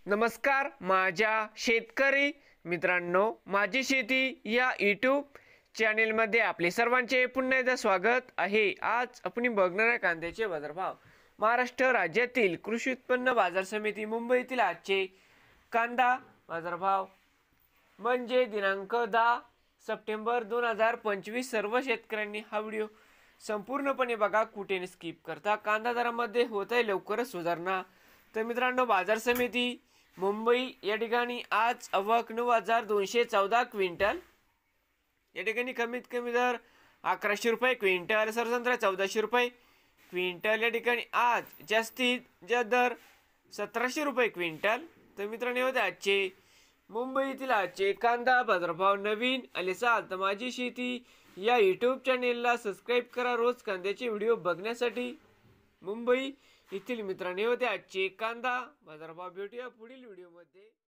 नमस्कार माझ्या शेतकरी मित्रांनो, माझी शेती या यूट्यूब चॅनेलमध्ये आपले सर्वांचे पुन्हा एकदा स्वागत आहे। आज आपण बघणार आहे कांद्याचे बाजारभाव। महाराष्ट्र राज्यातील कृषी उत्पन्न बाजार समिती मुंबईतील आजचे कांदा बाजारभाव म्हणजे दिनांक 10 सप्टेंबर 2025। सर्व शेतकऱ्यांनी हा व्हिडिओ संपूर्णपणे बघा, कुठे स्किप करता। कांदा दरामध्ये होत आहे लवकरच सुधारणा। तर मित्रांनो, बाजार समिती मुंबई या ठिकाणी आज आवक 9,214 क्विंटल, या ठिकाणी कमीत कमी दर 1100 रुपये क्विंटल, सरसंत्रा 1400 रुपये क्विंटल, या ठिकाणी आज जास्तीत जास्त दर 1700 रुपये क्विंटल। तर मित्रांनो, होते आजचे मुंबईतील आजचे कांदा बाजारभाव। नवीन आले असाल तर माझी शेती या यूट्यूब चॅनेलला सबस्क्राईब करा रोज कांद्याचे व्हिडिओ बघण्यासाठी। मुंबई येथील मित्रांनो, होते आजचे कांदा बाजारभाव। भेटूया पुढील व्हिडिओमध्ये।